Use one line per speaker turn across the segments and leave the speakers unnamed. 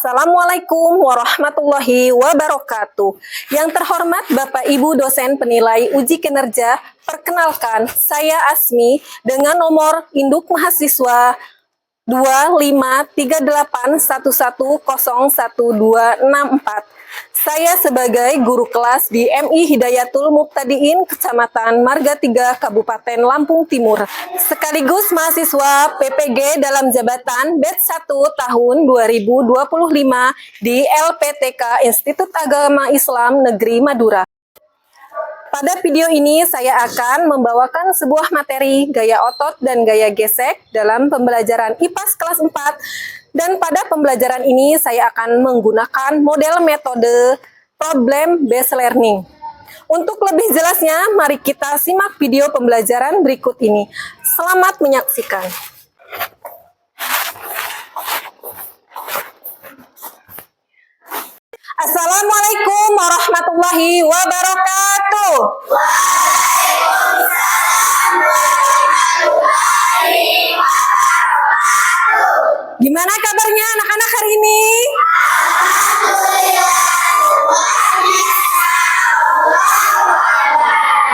Assalamualaikum warahmatullahi wabarakatuh. Yang terhormat Bapak Ibu dosen penilai uji kinerja, perkenalkan saya Asmi dengan nomor induk mahasiswa 2538110124. Saya sebagai guru kelas di MI Hidayatul Muqtadiin Kecamatan Marga 3 Kabupaten Lampung Timur, sekaligus mahasiswa PPG dalam jabatan batch 1 tahun 2025 di LPTK Institut Agama Islam Negeri Madura. Pada video ini saya akan membawakan sebuah materi gaya otot dan gaya gesek dalam pembelajaran IPAS kelas 4. Dan pada pembelajaran ini saya akan menggunakan model metode problem based learning. Untuk lebih jelasnya, mari kita simak video pembelajaran berikut ini. Selamat menyaksikan. Assalamualaikum warahmatullahi wabarakatuh. Waalaikumsalam warahmatullahi wabarakatuh. Gimana kabarnya anak-anak hari ini?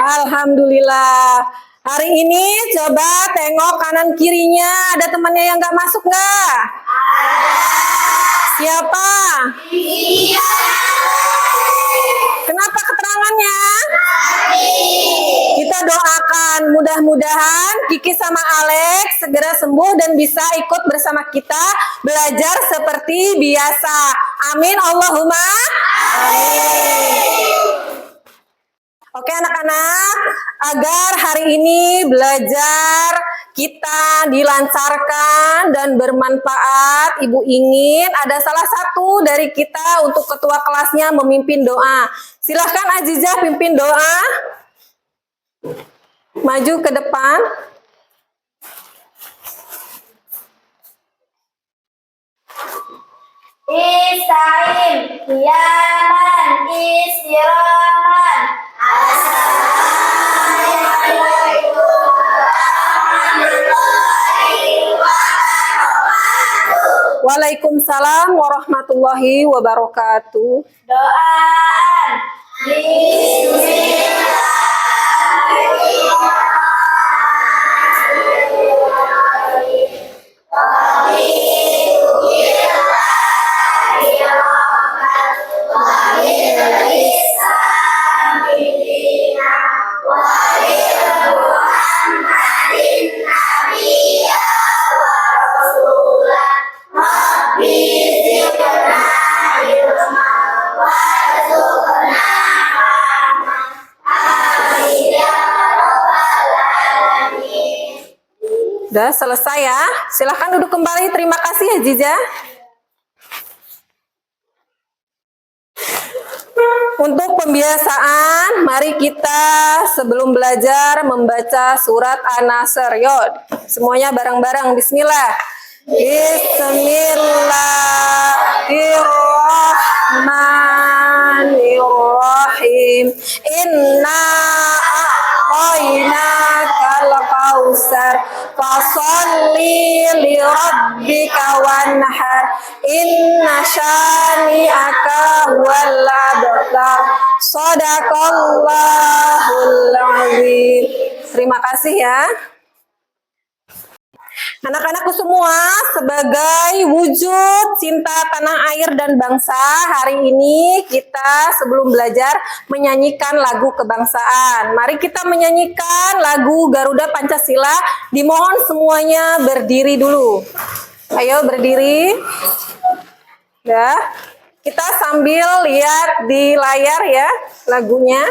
Alhamdulillah. Hari ini coba tengok kanan kirinya, ada temannya yang nggak masuk nggak? Siapa? Kenapa keterangannya? Kita doakan mudah-mudahan Kiki sama Alex segera sembuh dan bisa ikut bersama kita belajar seperti biasa. Amin Allahumma amin. Oke anak-anak, agar hari ini belajar kita dilancarkan dan bermanfaat, Ibu ingin ada salah satu dari kita untuk ketua kelasnya memimpin doa. Silahkan Azizah pimpin doa. Maju ke depan.
Ista'in, qiyaman, istirahat. Assalamualaikum warahmatullahi wabarakatuh.
Waalaikumsalam warahmatullahi wabarakatuh.
Doaan.
Udah selesai ya. Silahkan duduk kembali. Terima kasih Azizah. Untuk pembiasaan, mari kita sebelum belajar membaca surat An-Nasr. Yuk, semuanya bareng-bareng. Bismillah. Bismillahirrahmanirrahim. Inna a'tainakal kautsar fasalli li rabbika wanhar inna syani'aka wal abtar. Shadaqallahul azim. Terima kasih ya. Anak-anakku semua, sebagai wujud cinta tanah air dan bangsa, hari ini kita sebelum belajar menyanyikan lagu kebangsaan. Mari kita menyanyikan lagu Garuda Pancasila. Dimohon semuanya berdiri dulu. Ayo berdiri. Ya. Kita sambil lihat di layar ya lagunya.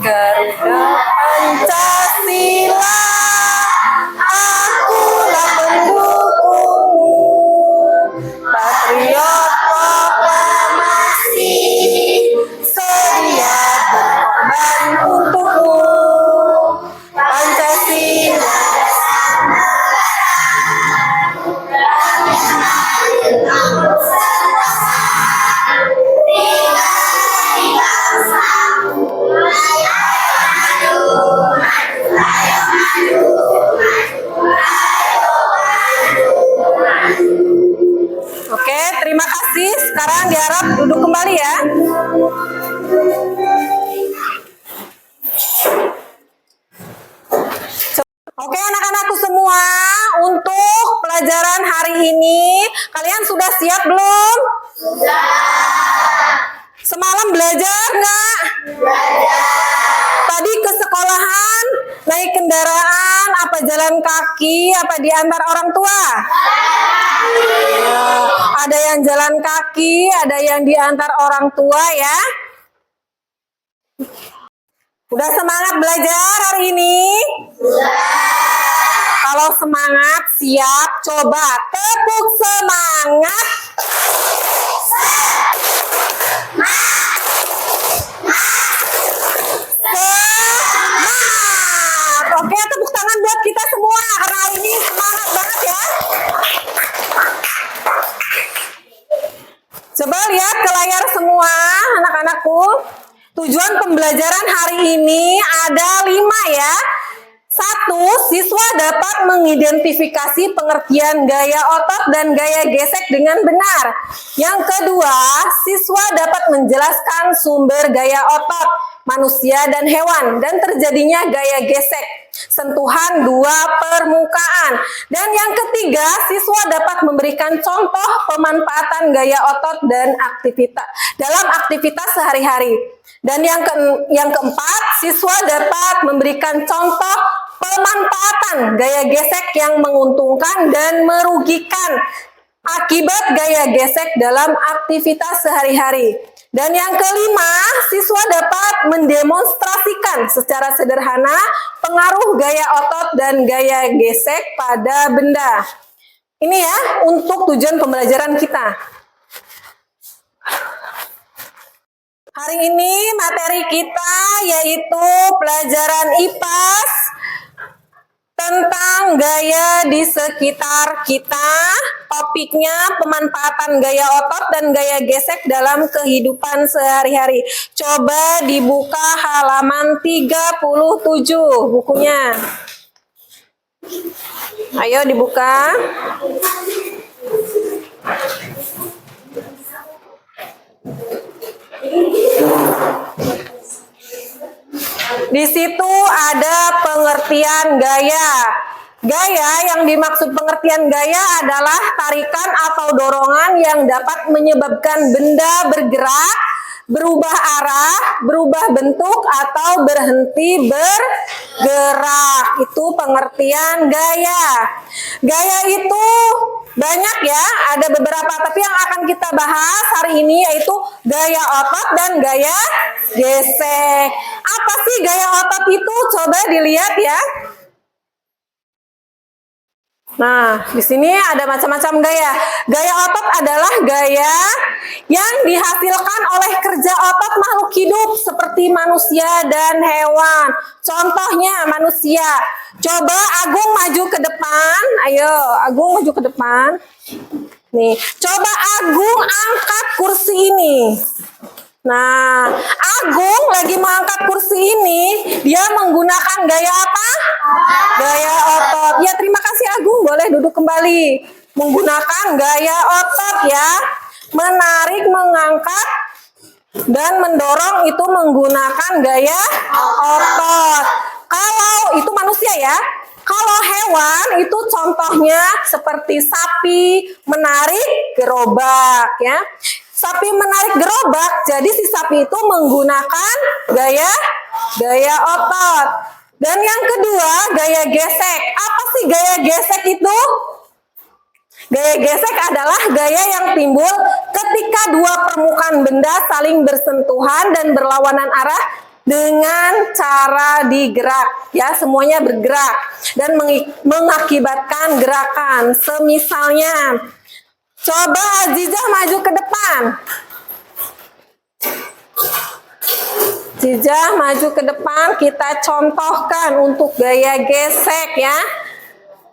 Garuda Pancasila, akulah pendukungmu, patriot proklamasi, sedia berkorban untukmu. Pancasila dasar negara, kembali ya. Oke anak-anakku semua, untuk pelajaran hari ini kalian sudah siap belum? Semalam belajar nggak? Tadi ke sekolahan naik kendaraan, apa jalan kaki, apa diantar orang tua? Ya, ada yang jalan kaki, ada yang diantar orang tua ya. Udah semangat belajar hari ini? Kalau semangat, siap, coba tepuk semangat. Semangat. Oke, tepuk tangan buat kita semua karena hari ini semangat banget ya. Coba lihat ke layar semua anak-anakku. Tujuan pembelajaran hari ini ada 5 ya. 1. Siswa dapat mengidentifikasi pengertian gaya otot dan gaya gesek dengan benar. Yang kedua, siswa dapat menjelaskan sumber gaya otot manusia dan hewan dan terjadinya gaya gesek, sentuhan dua permukaan. Dan yang ketiga, siswa dapat memberikan contoh pemanfaatan gaya otot dan aktivitas dalam aktivitas sehari-hari. Dan yang keempat, siswa dapat memberikan contoh pemanfaatan gaya gesek yang menguntungkan dan merugikan akibat gaya gesek dalam aktivitas sehari-hari. Dan yang kelima, siswa dapat mendemonstrasikan secara sederhana pengaruh gaya otot dan gaya gesek pada benda. Ini ya untuk tujuan pembelajaran kita. Hari ini materi kita yaitu pelajaran IPAS tentang gaya di sekitar kita. Topiknya pemanfaatan gaya otot dan gaya gesek dalam kehidupan sehari-hari. Coba dibuka halaman 37 bukunya. Ayo dibuka. Di situ ada pengertian gaya. Gaya yang dimaksud pengertian gaya adalah tarikan atau dorongan yang dapat menyebabkan benda bergerak, berubah arah, berubah bentuk, atau berhenti bergerak. Itu pengertian gaya. Gaya itu banyak ya, ada beberapa, tapi yang akan kita bahas hari ini yaitu gaya otot dan gaya gesek. Apa sih gaya otot itu? Coba dilihat ya. Nah, di sini ada macam-macam gaya. Gaya otot adalah gaya yang dihasilkan oleh kerja otot makhluk hidup seperti manusia dan hewan. Contohnya manusia. Coba Agung maju ke depan. Ayo, Agung maju ke depan. Nih, coba Agung angkat kursi ini. Nah, Agung lagi mengangkat kursi ini, dia menggunakan gaya apa? Gaya otot. Ya, terima kasih Agung, boleh duduk kembali. Menggunakan gaya otot ya. Menarik, mengangkat, dan mendorong itu menggunakan gaya otot. Kalau itu manusia ya. Kalau hewan itu contohnya seperti sapi menarik gerobak ya. Sapi menarik gerobak, jadi si sapi itu menggunakan gaya otot. Dan yang kedua, gaya gesek. Apa sih gaya gesek itu? Gaya gesek adalah gaya yang timbul ketika dua permukaan benda saling bersentuhan dan berlawanan arah dengan cara digerak. Ya, semuanya bergerak dan mengakibatkan gerakan. Semisalnya, coba Azizah maju ke depan. Azizah maju ke depan, kita contohkan untuk gaya gesek ya.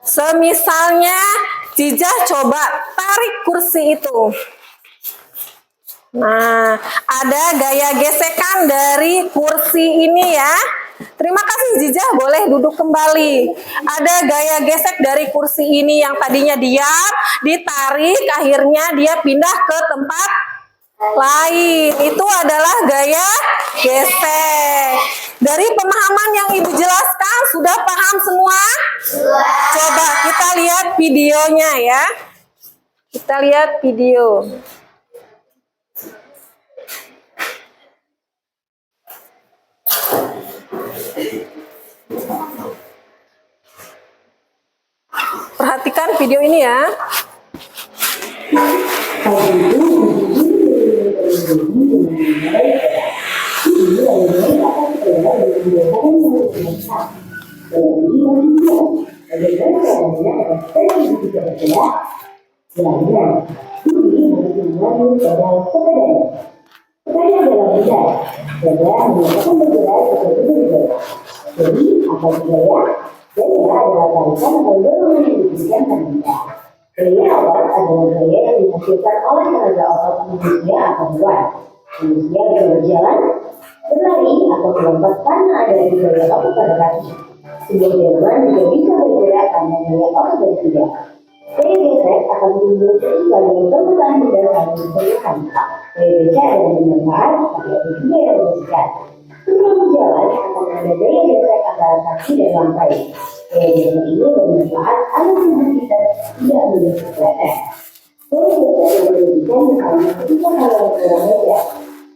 Semisalnya, Azizah coba tarik kursi itu. Nah, ada gaya gesekan dari kursi ini ya. Terima kasih Zizah, boleh duduk kembali. Ada gaya gesek dari kursi ini yang tadinya diam, ditarik, akhirnya dia pindah ke tempat Lain. Itu adalah gaya gesek. Dari pemahaman yang Ibu jelaskan, sudah paham semua? Coba kita lihat videonya ya. Kita lihat video. Perhatikan video ini ya.
Jadi, apabila gaya adalah tarikan atau dorongan yang diberikan pada benda. Gaya otot adalah gaya yang dihasilkan oleh tenaga otot manusia atau hewan. Manusia bisa berjalan, berlari, atau melompat karena adanya gaya otot pada kaki. Sebuah hewan juga bisa bergerak karena gaya otot dari tidak. Gaya gesek akan timbul ketika dalam permukaan benda saling bergerak. Gaya gesek adalah bermanfaat, tapi ada juga yang berisiko. Sebelum berjalan akan ada gaya gesek antara kaki dan lantai. Gaya gesek ini bermanfaat agar tubuh kita tidak mudah terpeleset. Gaya gesek yang berlebihan misalnya ketika kalian berjalan meja.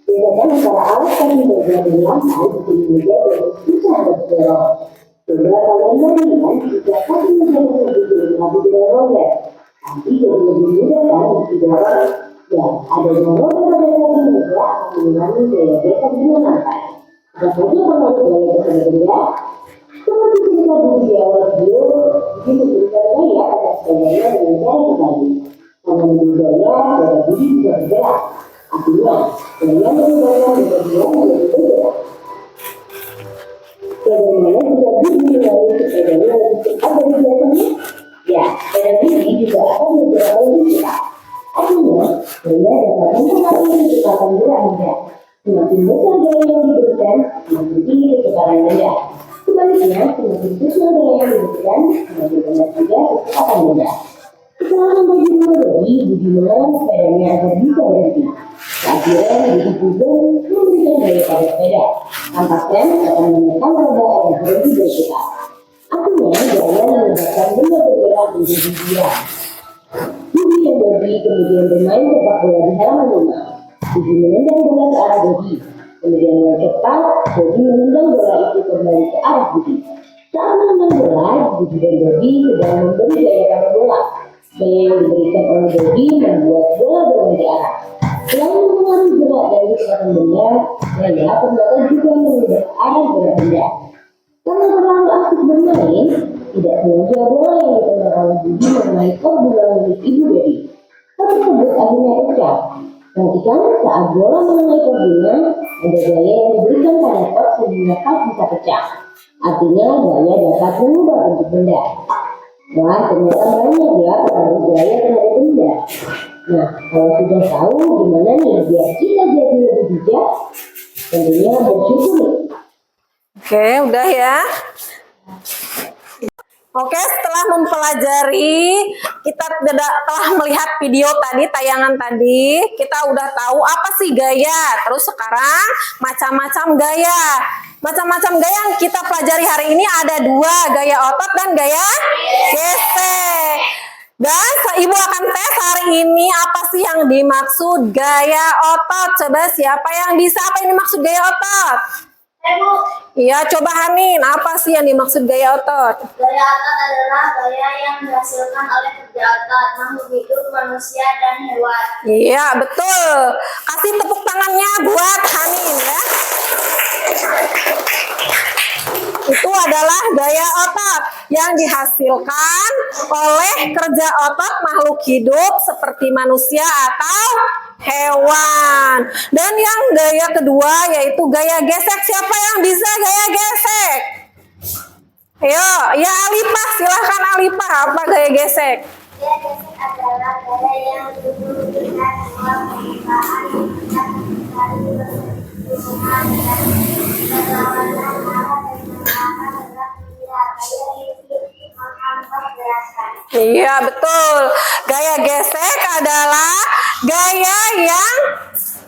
Bedakan antara alat kaki berjalan di lantai di meja dan susah berdorong. Coba kalian bandingkan jika kaki meja tersebut dilengkapi dengan roda. Tapi jadi lebih mudah kan didorong. Ya, adanya roda pada kaki meja akan mengurangi gaya gesek di lantai. Rasanya pengaruh gaya berbeda. Seperti cerita di awal video, disebutkan gaya pada sebagainya dengan cara kembali. Karena budaya pada budi bisa bergerak. Artinya, gaya menyebabkan kemudian menjadi bergerak. Bagaimana jika budi melalui sepedanya lebih cepat dari biasanya? Ya, pada budi juga akan bergerak lebih cepat. Artinya, gaya dapat mempengaruhi kecepatan gerak Anda. Semakin besar gaya yang diberikan, semakin tinggi kecepatan rendah. Sebaliknya, semakin kecil gaya yang diberikan, semakin rendah juga kecepatan rendah. Setelah membagi dua bodi, Budi melarang sepedanya agar bisa berhenti. Akhirnya, Budi juga memberikan gaya pada sepeda. Tampaknya akan menekan roda agar berhenti bergerak. Artinya, gaya menyebabkan benda bergerak menjadi diam. Budi dan Bodi kemudian bermain sepak bola di halaman rumah. Budi menendang bola ke arah Bodi. Kemudian dengan cepat, Bodi menendang bola itu kembali ke arah Budi. Saat menendang bola, Budi dan Bodi sedang memberi gaya pada bola. Gaya yang diberikan oleh Bodi membuat bola berganti arah. Selain mempengaruhi gerak dan kecepatan benda, gaya pembawa juga mengubah arah gerak benda. Karena terlalu aktif bermain, tidak sengaja bola yang ditendang oleh Budi mengenai kor bola milik Ibu Dewi. Kor tersebut akhirnya pecah. Perhatikan saat bola mengenai kornya, ada gaya yang diberikan pada kor sehingga kor bisa pecah. Artinya gaya dapat mengubah bentuk benda. Wah, ternyata banyak ya pengaruh gaya terhadap benda. Nah, kalau sudah tahu gimana nih biar kita jadi lebih bijak, tentunya bersyukur nih.
Oke, udah ya. Oke, setelah mempelajari, kita telah melihat video tadi, tayangan tadi, kita udah tahu apa sih gaya. Terus sekarang macam-macam gaya. Macam-macam gaya yang kita pelajari hari ini ada dua, gaya otot dan gaya gesek. Dan Ibu akan tes hari ini apa sih yang dimaksud gaya otot. Coba siapa yang bisa apa yang dimaksud gaya otot?
Bu,
Iya, coba Hanin, apa sih yang dimaksud gaya otot?
gaya otot adalah gaya yang dihasilkan oleh kerja otot makhluk hidup, manusia, dan hewan.
Iya, betul. Kasih tepuk tangannya buat Hanin ya. Itu adalah gaya otot yang dihasilkan oleh kerja otot makhluk hidup seperti manusia atau hewan. Dan yang gaya kedua yaitu gaya gesek. Siapa yang bisa gaya gesek? Ayo, ya Alipah, silahkan Alipah. Apa gaya gesek?
Gaya gesek adalah gaya yang menunjukkan sebuah permukaan yang mencari perlindungan dan perlawanan arah dan menggunakan gerak tidak. Gaya ini menghambat gerakan.
Iya, betul. Gaya gesek adalah gaya yang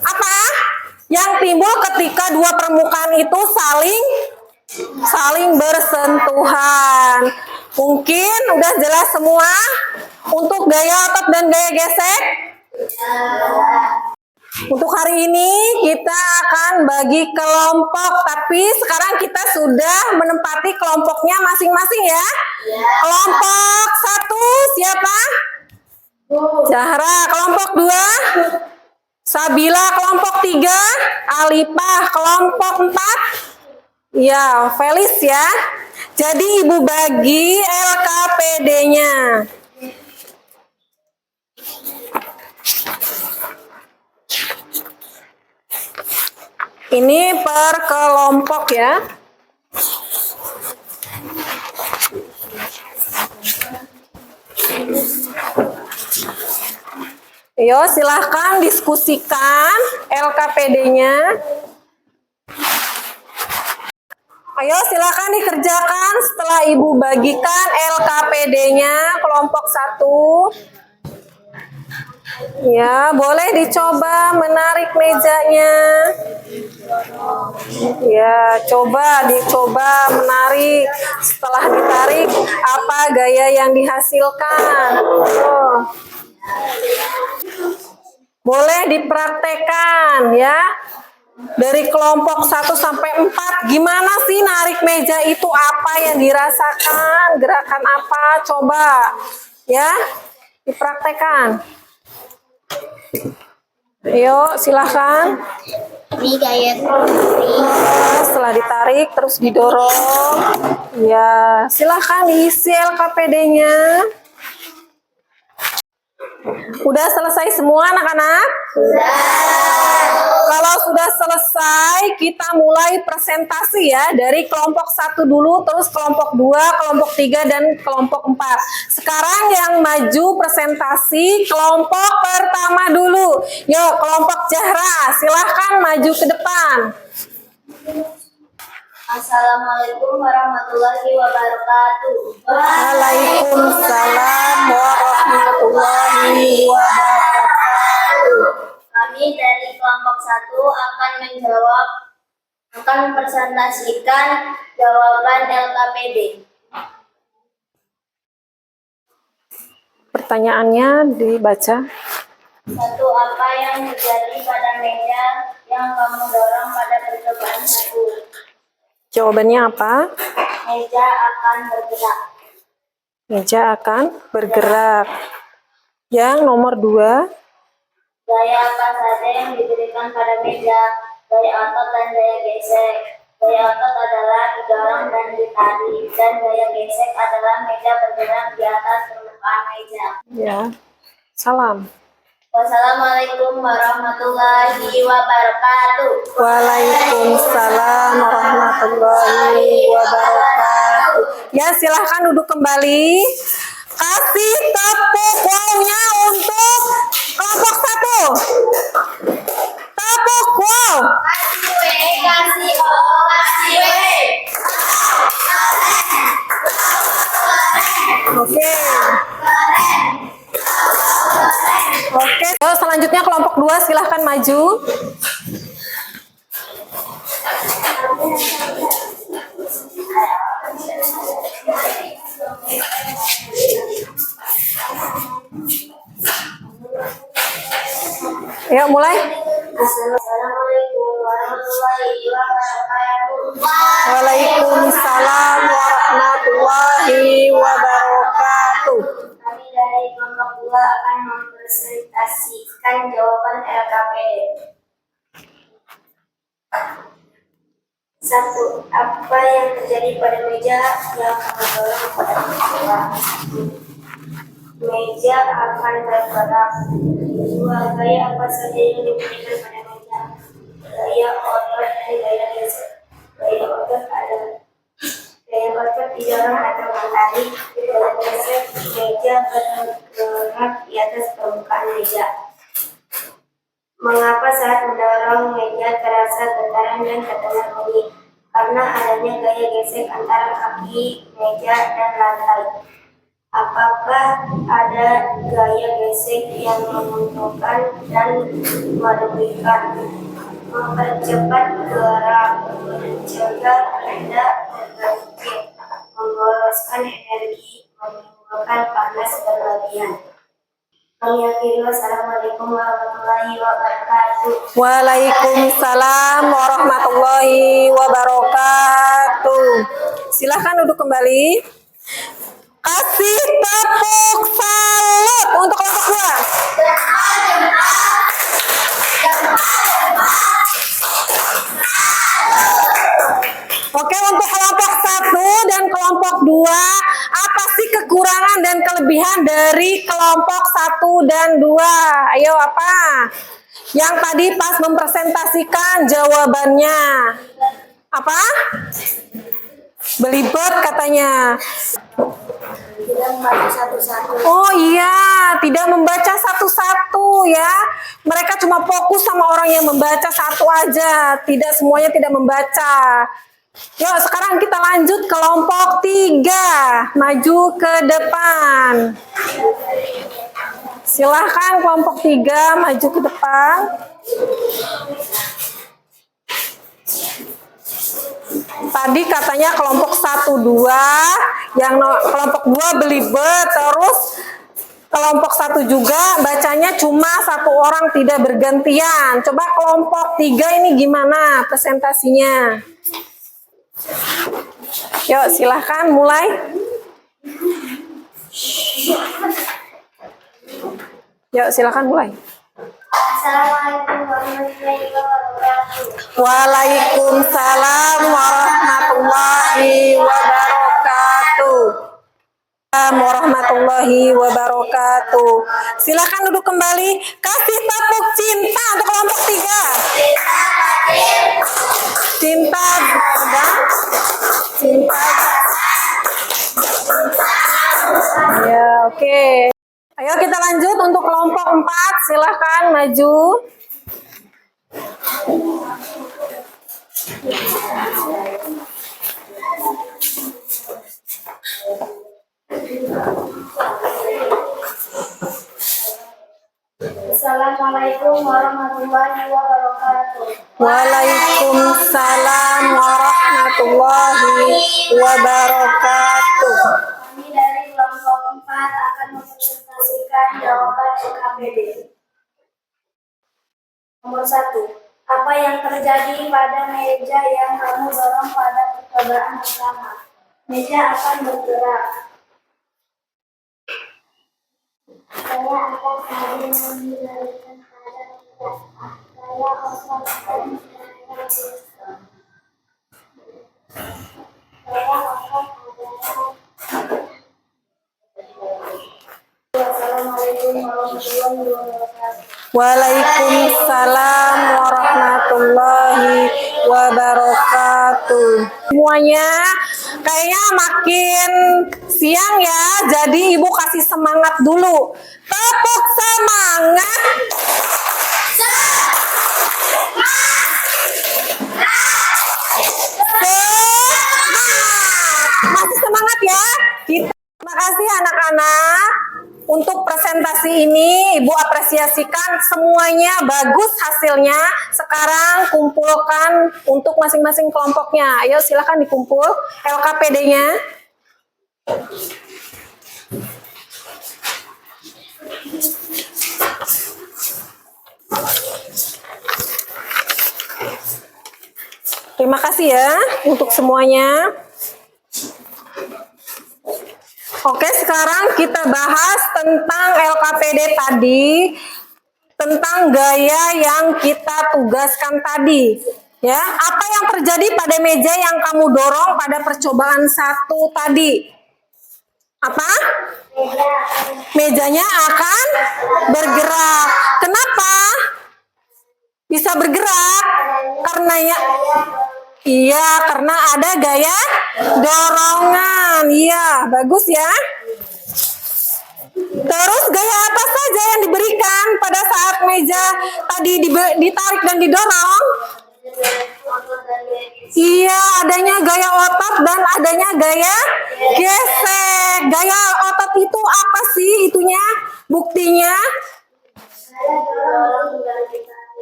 Apa yang timbul ketika dua permukaan itu saling bersentuhan? Mungkin udah jelas semua untuk gaya otot dan gaya gesek. Untuk hari ini kita akan bagi kelompok, tapi sekarang kita sudah menempati kelompoknya masing-masing ya. Kelompok 1 siapa? Zahra. Kelompok 2 Sabila. Kelompok 3 Alipah. Kelompok 4 ya Felis ya. Jadi ibu bagi LKPD-nya. Ini per kelompok ya. Yo, silahkan diskusikan LKPD-nya. Ayo silahkan dikerjakan setelah ibu bagikan LKPD-nya kelompok 1. Ya, boleh dicoba menarik mejanya. Ya, dicoba menarik. Setelah ditarik, apa gaya yang dihasilkan? Oh. Boleh dipraktekkan ya. Dari kelompok 1 sampai 4, gimana sih narik meja itu? Apa yang dirasakan? Gerakan apa? Coba ya, dipraktekkan. Ayo, silahkan.
Ini gaya
Setelah ditarik, terus didorong. Ya, silahkan diisi LKPD-nya. Udah selesai semua anak-anak? Kalau sudah selesai, kita mulai presentasi ya. Dari kelompok 1 dulu, terus kelompok 2, kelompok 3, dan kelompok 4. Sekarang yang maju presentasi kelompok pertama dulu. Yuk, kelompok Zahra, silahkan maju ke depan.
Assalamualaikum warahmatullahi wabarakatuh.
Waalaikumsalam warahmatullahi wabarakatuh.
Kami dari kelompok 1 akan mempresentasikan jawaban LKPD.
Pertanyaannya dibaca.
1. Apa yang terjadi pada meja yang kamu dorong pada percobaan 1?
Jawabannya apa?
Meja akan bergerak.
Meja akan bergerak. Yang nomor 2.
Gaya apa saja yang diberikan pada meja? Gaya otot dan gaya gesek. Gaya otot adalah didorong dan ditarik, dan gaya gesek adalah meja bergerak di atas permukaan meja.
Ya. Salam.
Wassalamualaikum warahmatullahi wabarakatuh.
Waalaikumsalam warahmatullahi wabarakatuh. Ya, silahkan duduk kembali. Kasih tepuk wow-nya untuk kelompok 1. Tepuk wow.
Kasih O, kasih W.
Oke. Oke, selanjutnya kelompok 2 silahkan maju. Yuk mulai.
Assalamualaikum warahmatullahi wabarakatuh.
Waalaikumsalam warahmatullahi wabarakatuh.
Kami dari kelompok 2 akan mempresentasikan jawaban LKPD. 1. Apa yang terjadi pada meja yang kamu dorong pada percobaan? Meja akan bergerak. 2. Gaya apa saja yang diberikan pada meja? Gaya otot dan gaya gesek. Gaya otot didorong atau menarik. Gaya gesek meja bergerak di atas permukaan meja. Mengapa saat mendorong meja terasa getaran dan terdengar bunyi? Karena adanya gaya gesek antara kaki meja dan lantai. Apakah ada gaya gesek yang menguntungkan dan merugikan, mempercepat gerak, mencegah tidak terganggu, memboroskan energi, menimbulkan panas berlebihan? Kami akhiri, wassalamualaikum warahmatullahi wabarakatuh.
Waalaikumsalam warahmatullahi wabarakatuh. Silahkan duduk kembali. Kasih tepuk salut untuk kelompok 2. Oke, untuk kelompok 1 dan kelompok 2, apa sih kekurangan dan kelebihan dari kelompok 1 dan 2? Ayo, apa? Yang tadi pas mempresentasikan jawabannya. Apa? Belibet katanya.
Tidak membaca satu-satu.
Oh iya, tidak membaca satu-satu ya. Mereka cuma fokus sama orang yang membaca satu aja. Tidak semuanya tidak membaca. Yuk sekarang kita lanjut kelompok 3. Maju ke depan. Silahkan kelompok 3 maju ke depan. Tadi katanya kelompok 1, 2, yang kelompok 2 belibet, terus kelompok 1 juga bacanya cuma satu orang tidak bergantian. Coba kelompok 3 ini gimana presentasinya? Yuk silahkan mulai. Yuk silahkan mulai.
Assalamualaikum warahmatullahi wabarakatuh.
Waalaikumsalam warahmatullahi wabarakatuh. Warahmatullahi wabarakatuh. Silakan duduk kembali. Kasih tepuk cinta untuk kelompok 3. Cinta, ada? Cinta. Ya, oke. Ayo kita lanjut untuk kelompok 4. Silahkan maju.
Assalamualaikum warahmatullahi wabarakatuh.
Waalaikumsalam warahmatullahi wabarakatuh.
Kami dari kelompok 4 akan mempresentasikan jawaban LKPD. Nomor 1. Apa yang terjadi pada meja yang kamu dorong pada percobaan pertama? Meja akan bergerak. Saya akan saling mengendalikan keadaan berat. Saya akan mengendalikan sistem. Saya akan Wassalamualaikum warahmatullahi wabarakatuh.
Waalaikumsalam warahmatullahi wabarakatuh. Semuanya kayaknya makin siang ya, jadi ibu kasih semangat dulu. Tepuk semangat. Masih semangat ya. Terima kasih anak-anak. Untuk presentasi ini, Ibu apresiasikan semuanya bagus hasilnya. Sekarang kumpulkan untuk masing-masing kelompoknya. Ayo silakan dikumpul LKPD-nya. Terima kasih ya untuk semuanya. Oke, sekarang kita bahas tentang LKPD tadi, tentang gaya yang kita tugaskan tadi. Ya, apa yang terjadi pada meja yang kamu dorong pada percobaan 1 tadi? Apa? Mejanya akan bergerak. Kenapa bisa bergerak? Karena ada gaya dorongan. Iya, bagus ya. Terus gaya apa saja yang diberikan pada saat meja tadi ditarik dan didorong? Iya, adanya gaya otot dan adanya gaya geser. gesek. Gaya otot itu apa sih itunya? Buktinya?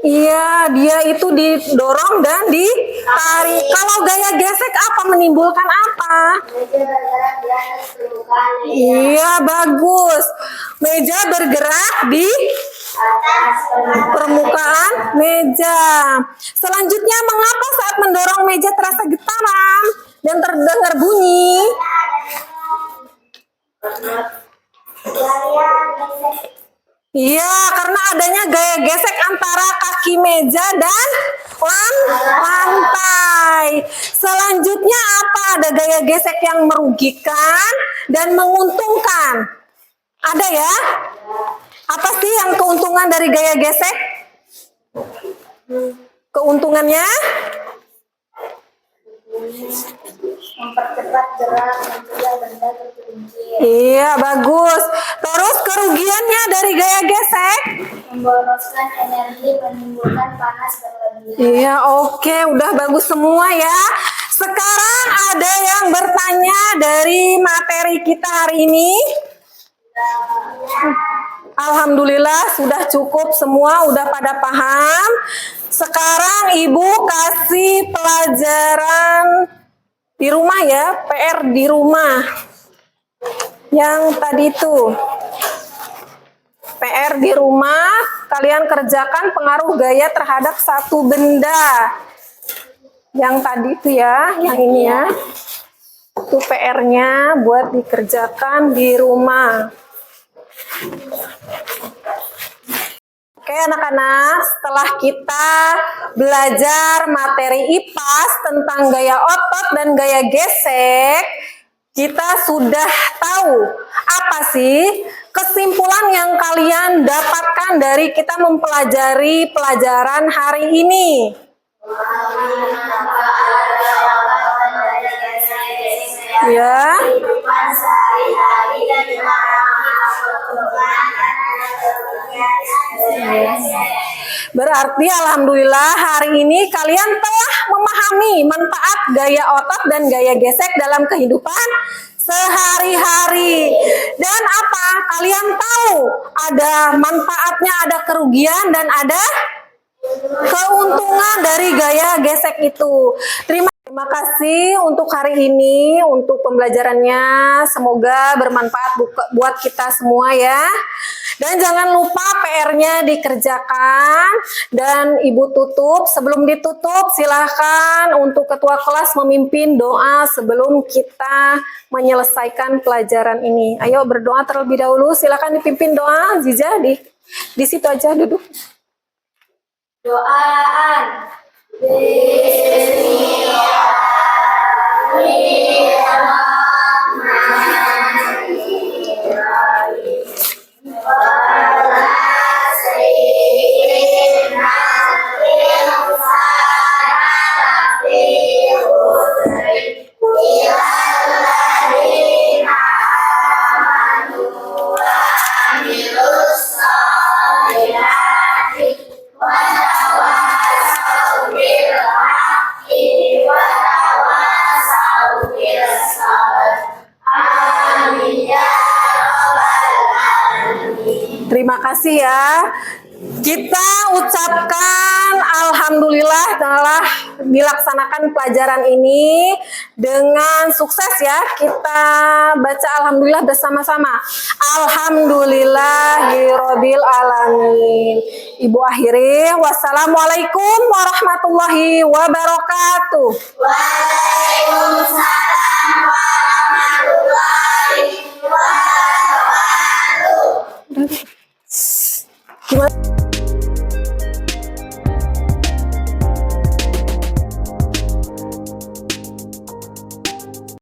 Iya, dia itu didorong dan ditarik. Kalau gaya gesek apa? Menimbulkan apa? Iya, bagus. Meja bergerak di permukaan meja. Selanjutnya, mengapa saat mendorong meja terasa getaran dan terdengar bunyi? Iya, karena adanya gaya gesek antara kaki meja dan lantai. Selanjutnya apa? Ada gaya gesek yang merugikan dan menguntungkan. Ada ya? Apa sih yang keuntungan dari gaya gesek? Keuntungannya?
Mempercepat gerak, mencegah benda tergelincir.
Iya, bagus. Terus kerugiannya dari gaya gesek?
Memboroskan energi, menimbulkan panas berlebihan.
Iya, oke, udah bagus semua ya. Sekarang ada yang bertanya dari materi kita hari ini. Alhamdulillah sudah cukup semua, udah pada paham. Sekarang Ibu kasih pelajaran di rumah ya, PR di rumah. Yang tadi itu. PR di rumah, kalian kerjakan pengaruh gaya terhadap satu benda. Yang tadi itu ya, yang ini ya. Itu PR-nya buat dikerjakan di rumah. Oke anak-anak, setelah kita belajar materi IPAS tentang gaya otot dan gaya gesek, kita sudah tahu apa sih kesimpulan yang kalian dapatkan dari kita mempelajari pelajaran hari ini. Ya.
Kehidupan sehari-hari dan
Berarti alhamdulillah hari ini kalian telah memahami manfaat gaya otot dan gaya gesek dalam kehidupan sehari-hari. Dan apa? Kalian tahu ada manfaatnya, ada kerugian dan ada keuntungan dari gaya gesek itu. Terima kasih untuk hari ini, untuk pembelajarannya. Semoga bermanfaat buat kita semua ya. Dan jangan lupa PR-nya dikerjakan. Dan Ibu tutup. Sebelum ditutup, silahkan untuk ketua kelas memimpin doa sebelum kita menyelesaikan pelajaran ini. Ayo berdoa terlebih dahulu. Silahkan dipimpin doa. Ziza di situ aja duduk.
doaan.
Terima kasih ya. Kita ucapkan alhamdulillah telah dilaksanakan pelajaran ini dengan sukses ya. Kita baca alhamdulillah bersama-sama. Alhamdulillahirabbil alamin. Ibu akhiri, wassalamualaikum warahmatullahi wabarakatuh.
Waalaikumsalam.